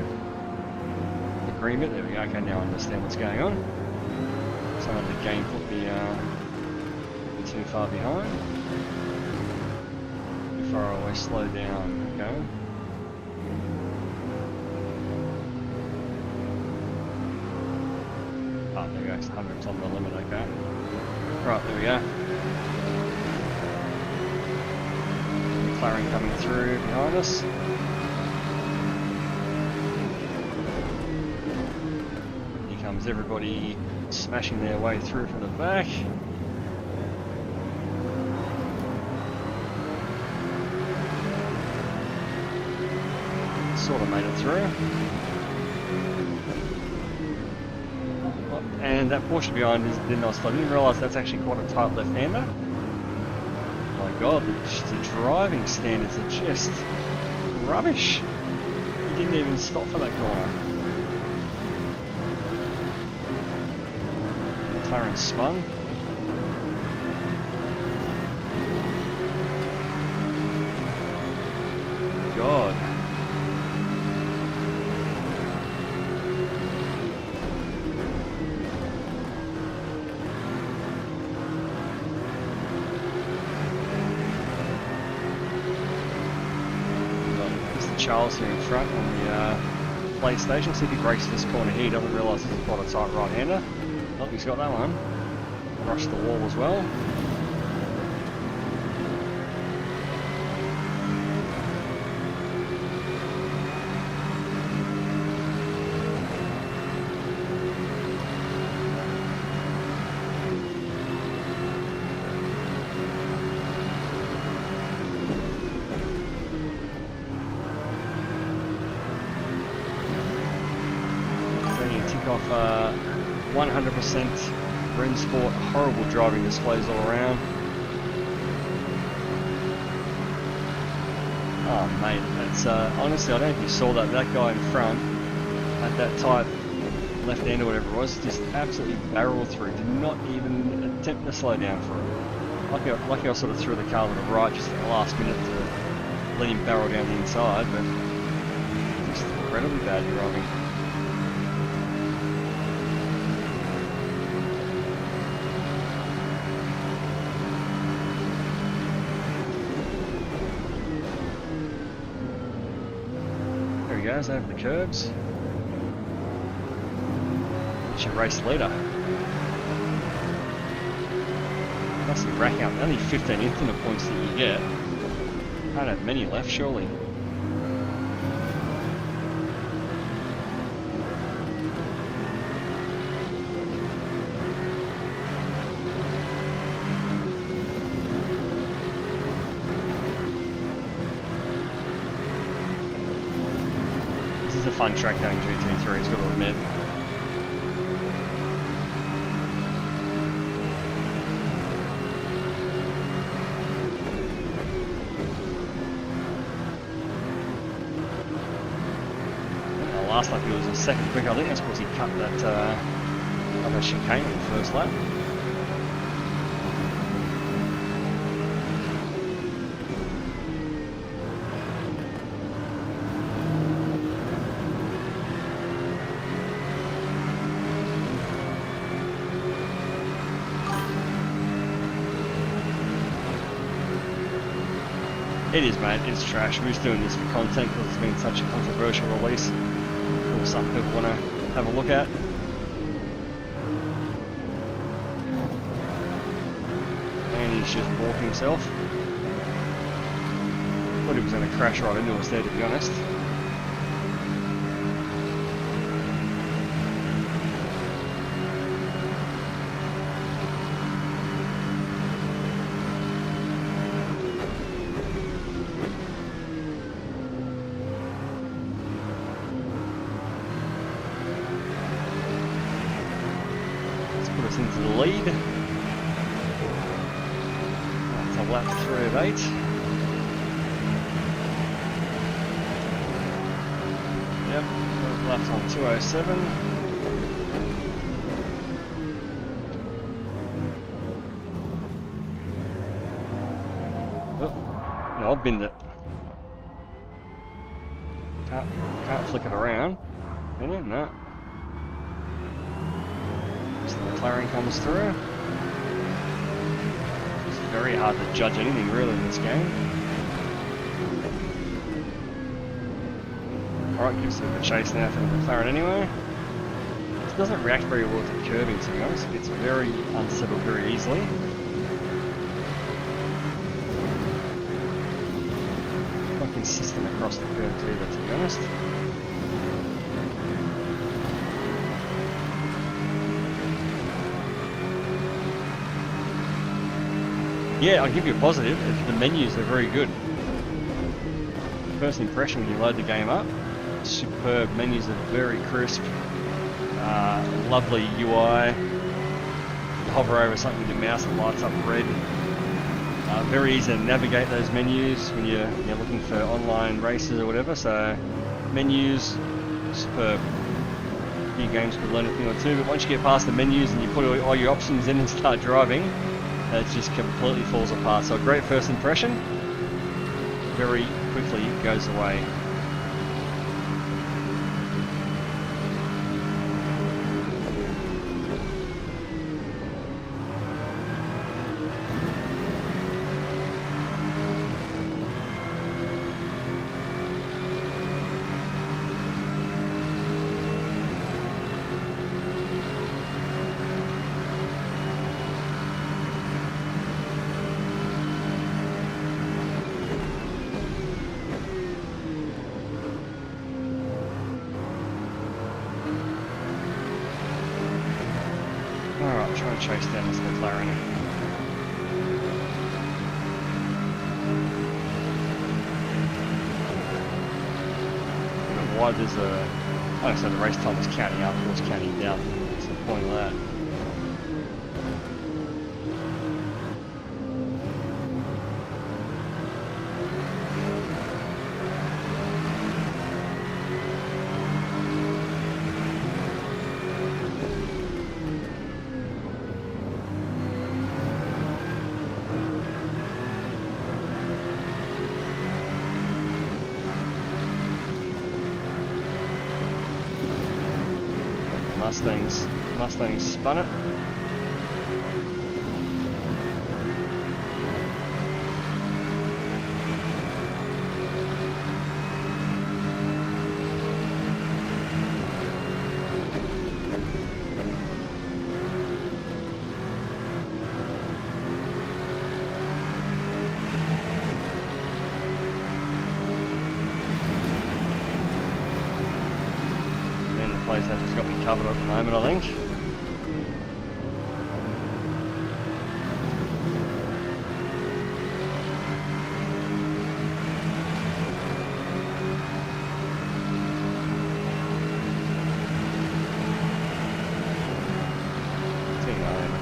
Speaker 1: The green bit, there we go. Okay, now I understand what's going on. Some of the game put me too far behind. Too far away, slow down, okay. Oh, there we go, it's 100's on the limit, okay. Right, there we go. McLaren coming through behind us. Here comes everybody smashing their way through from the back. Sort of made it through. And that Porsche behind did not stop. I didn't realise that's actually quite a tight left-hander. Oh my god, the driving standards are just rubbish. He didn't even stop for that corner. McLaren spun. God. Charles here in front on the PlayStation. See if he breaks this corner here. He doesn't realise this is quite a tight right-hander. Oh, he's got that one. Brushed the wall as well. Off 100% Rennsport, horrible driving displays all around. Oh mate, that's honestly, I don't know if you saw that guy in front at that tight left end or whatever it was, just absolutely barreled through, did not even attempt to slow down for it. Lucky I sort of threw the car to the right just at the last minute to let him barrel down the inside, but just incredibly bad driving. There he goes, over the curbs. It's your race leader. That's the rack out. Only 15 infinite points that you get. Can't have many left, surely. This is a fun track going GT3, it's got to admit. Last lap he was a second quick. I think that's because he cut that other chicane in the first lap. It is, mate. It's trash. We're just doing this for content because it's been such a controversial release. Some people want to have a look at. And he's just walking himself. Thought he was going to crash right into us there, to be honest. Into the lead. That's a lap 3 of 8. Yep, left on 207. Oh, no, I've binned it. Can't flick it around. Can you? No. The McLaren comes through. It's very hard to judge anything really in this game. Alright, gives a bit of a chase now for the McLaren anyway. It doesn't react very well to curbing, to be honest. It gets very unsettled very easily. Not consistent across the curves either, to be honest. Yeah, I'll give you a positive. The menus are very good. First impression when you load the game up, superb. Menus are very crisp. Lovely UI. You hover over something with your mouse and lights up red. Very easy to navigate those menus when you're looking for online races or whatever. So menus, superb. A few games could learn a thing or two, but once you get past the menus and you put all your options in and start driving, it just completely falls apart. So a great first impression, very quickly goes away. Alright, try and chase down this McLaren. I don't know why there's a... Oh, so the race time is counting up, of course counting down. What's the point of that? Mustang spun it. Place that just got me covered at the moment, I think.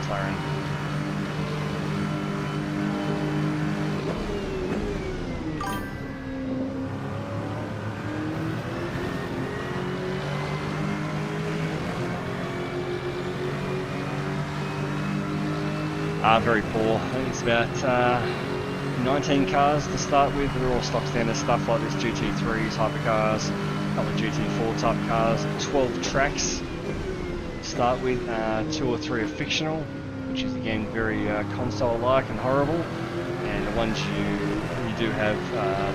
Speaker 1: McLaren. Very poor. I think it's about 19 cars to start with. They're all stock standard stuff like this: GT3s, hypercars, a couple of GT4 type cars, 12 tracks to start with. 2 or 3 are fictional, which is again very console-like and horrible. And the ones you do have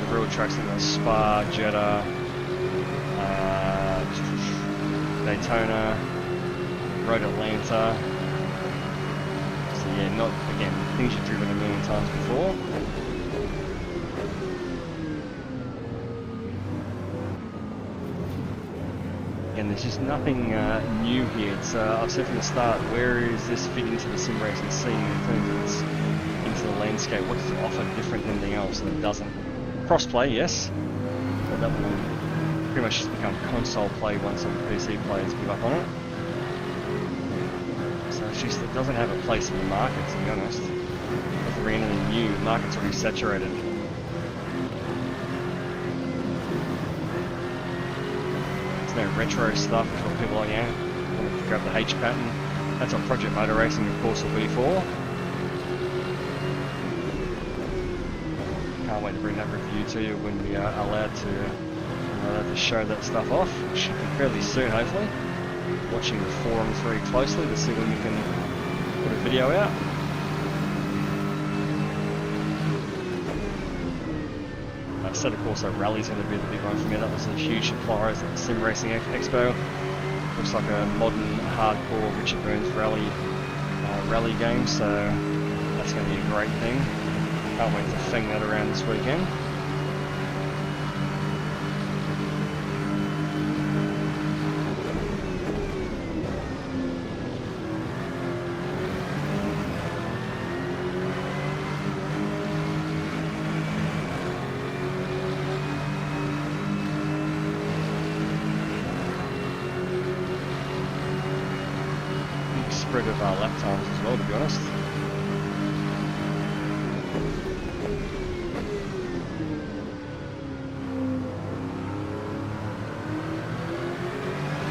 Speaker 1: the real tracks in the Spa, Jeddah, Daytona, Road Atlanta. Yeah, not, again, things you've driven a million times before. Again, there's just nothing new here. It's, I've said from the start, where is this fit into the sim racing scene in terms of its, into the landscape? What does it offer different than anything else? And it doesn't. Crossplay, yes, but that will pretty much just become console play once some PC players give up on it. Just, it doesn't have a place in the market, to be honest. If we're anything new, the market's already saturated. There's no retro stuff, which what people are, yeah, want to pick up the H pattern. That's what Project Motor Racing, of course, will be for. Can't wait to bring that review to you when we are allowed to show that stuff off. It should be fairly soon, hopefully. Watching the forums very closely to see when we can put a video out. I said, of course, that rally's going to be the big one for me. That was a huge surprise at the Sim Racing Expo. Looks like a modern, hardcore Richard Burns rally game, so that's going to be a great thing. Can't wait to fang that around this weekend. Spread of lap times as well, to be honest.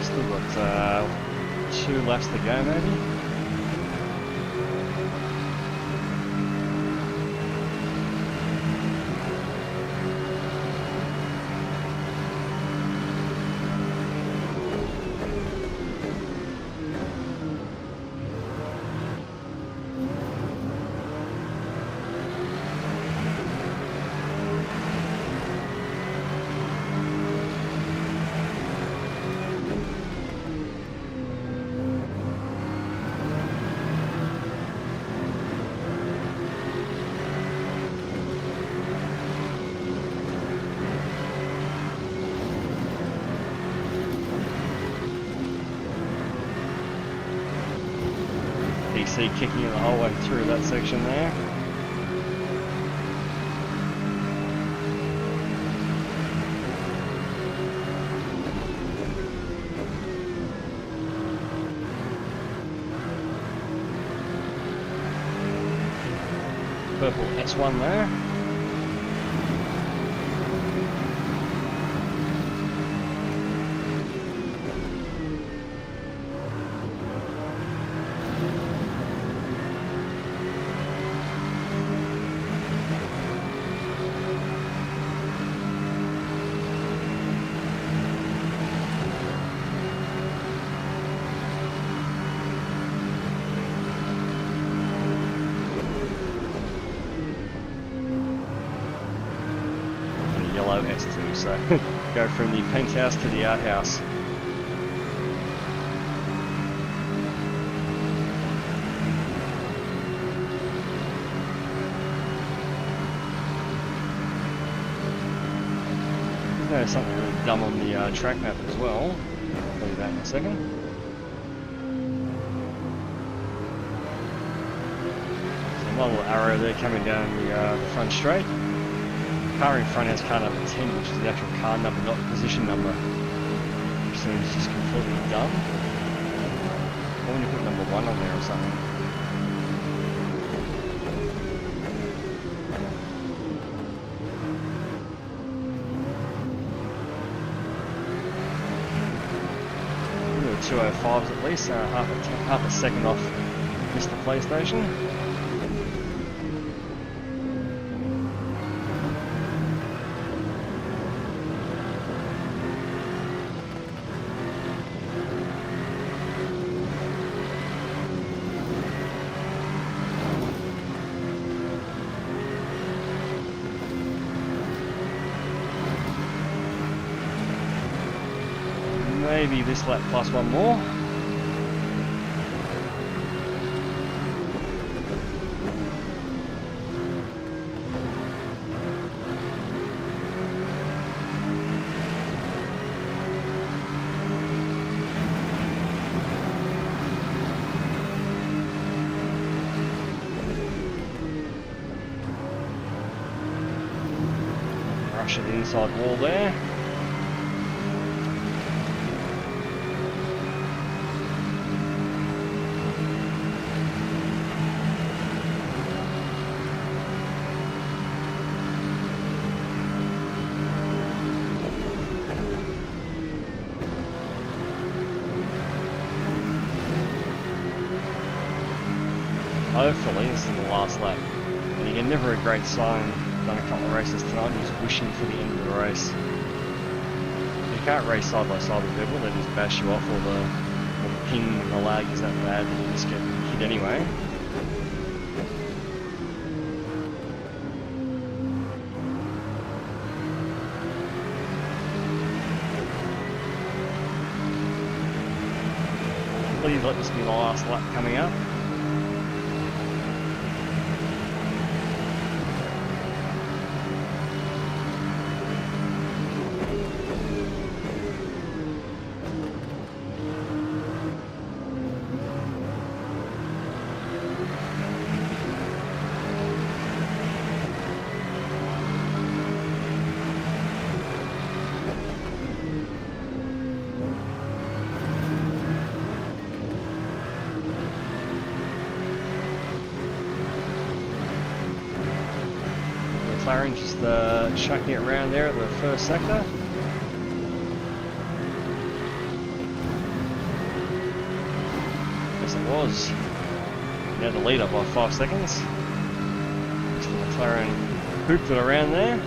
Speaker 1: Still got 2 laps to go, maybe. PC kicking it the whole way through that section there. Purple S1 there. no S2, so go from the penthouse to the outhouse. There's something really dumb on the track map as well. I'll tell you that in a second. So one little arrow there coming down the front straight. The car in front has car number 10, which is the actual car number, not the position number. Which seems just completely dumb. Why wouldn't you put number 1 on there or something? Ooh, 205s at least, half a second off Mr. PlayStation. Maybe this lap plus one more. Rush at the inside wall there. Hopefully this is the last lap. And again, never a great sign. Done a couple of races tonight, just wishing for the end of the race. You can't race side by side with people, they just bash you off, or the ping and the lag is that bad that you just get hit anyway. Please let this be the last lap coming up. McLaren just chucking it around there at the first sector. Yes, it was. Now the lead up by 5 seconds. Mr. McLaren hooped it around there.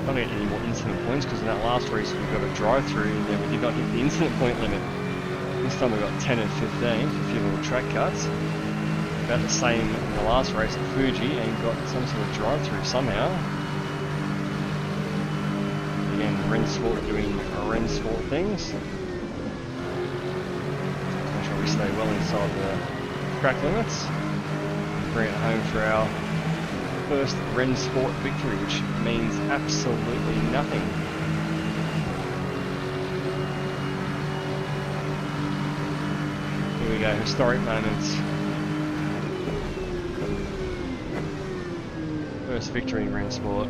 Speaker 1: Don't get any more incident points because in that last race we got a drive-through and then we did not hit the incident point limit. This time we got 10 and 15 for a few little track cuts. About the same in the last race at Fuji and got some sort of drive-through somehow. Again, Rennsport doing Rennsport things. Make sure we stay well inside the track limits. Bring it home for our first Rennsport victory, which means absolutely nothing. Here we go, historic moments. First victory in Rennsport.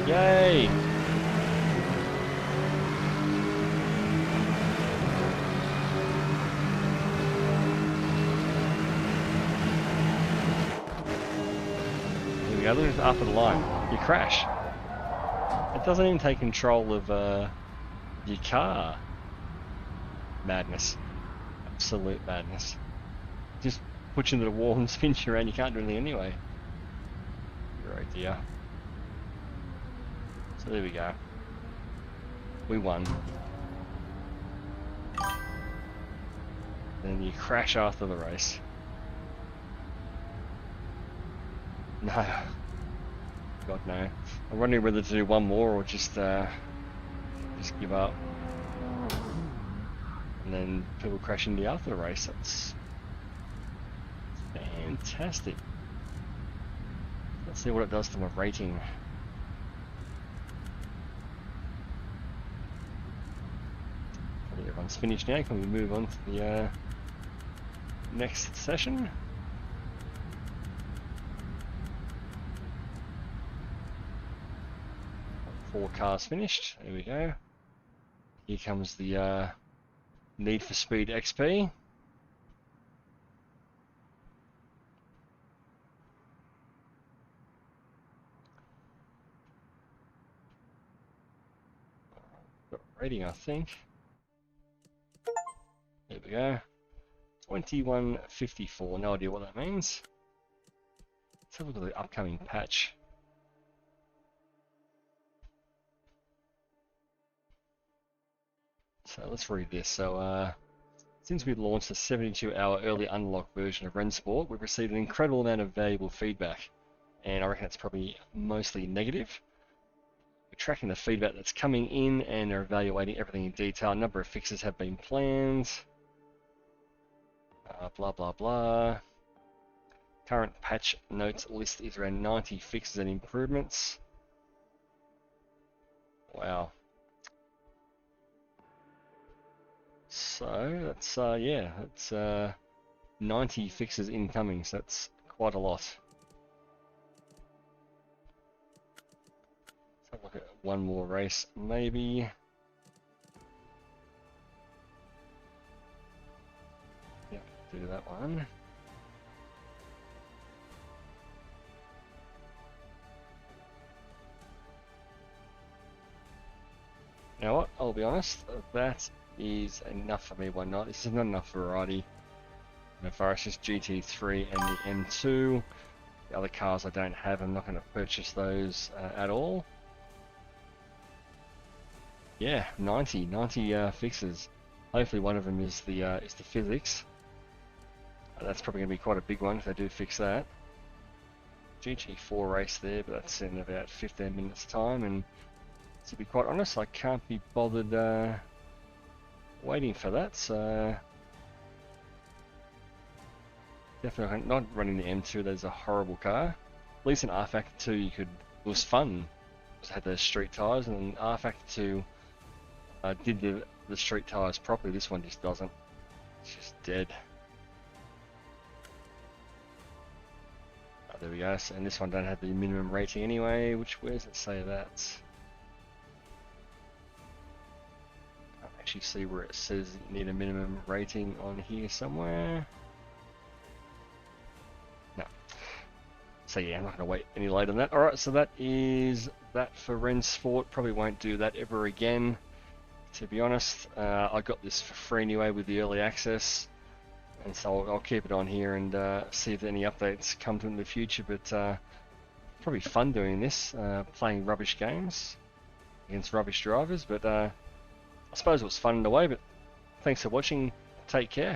Speaker 1: Yay! The other is up at the line. You crash. It doesn't even take control of your car. Madness. Absolute madness. just puts you into the wall and spins you around. You can't do anything anyway. Oh dear. So there we go. We won. Then you crash after the race. No. God no. I'm wondering whether to do one more or just give up. And then people crash into you after the race. That's fantastic. Let's see what it does to my rating. I think everyone's finished now. Can we move on to the next session? Four cars finished. There we go. Here comes the Need for Speed XP. Got rating, I think. There we go. 2154. No idea what that means. Let's have a look at the upcoming patch. So let's read this. So since we launched the 72-hour early unlock version of Rennsport, we've received an incredible amount of valuable feedback, and I reckon it's probably mostly negative. We're tracking the feedback that's coming in and are evaluating everything in detail. A number of fixes have been planned. Blah blah blah. Current patch notes list is around 90 fixes and improvements. Wow. So that's yeah, that's 90 fixes incoming, so that's quite a lot. Let's have a look at one more race, maybe. Yep, do that one. You know what? I'll be honest, that is enough for me one night. This is not enough variety. As far as just GT3 and the M2, the other cars I don't have, I'm not going to purchase those at all. Yeah, 90 fixes. Hopefully one of them is the physics. That's probably going to be quite a big one if they do fix that. GT4 race there, but that's in about 15 minutes time, and to be quite honest, I can't be bothered waiting for that, so definitely not running the M2. That's a horrible car. At least in R Factor 2 it was fun. It had those street tyres, and R Factor 2 did the street tyres properly. This one just doesn't. It's just dead. Oh, there we go. So, and this one don't have the minimum rating anyway. Where does it say that? Actually see where it says you need a minimum rating on here somewhere. No. So yeah, I'm not going to wait any later than that. Alright, so that is that for Rennsport. Probably won't do that ever again, to be honest. I got this for free anyway with the early access, and so I'll keep it on here and see if any updates come to it in the future. But probably fun doing this, playing rubbish games against rubbish drivers, but I suppose it was fun in a way. But thanks for watching. Take care.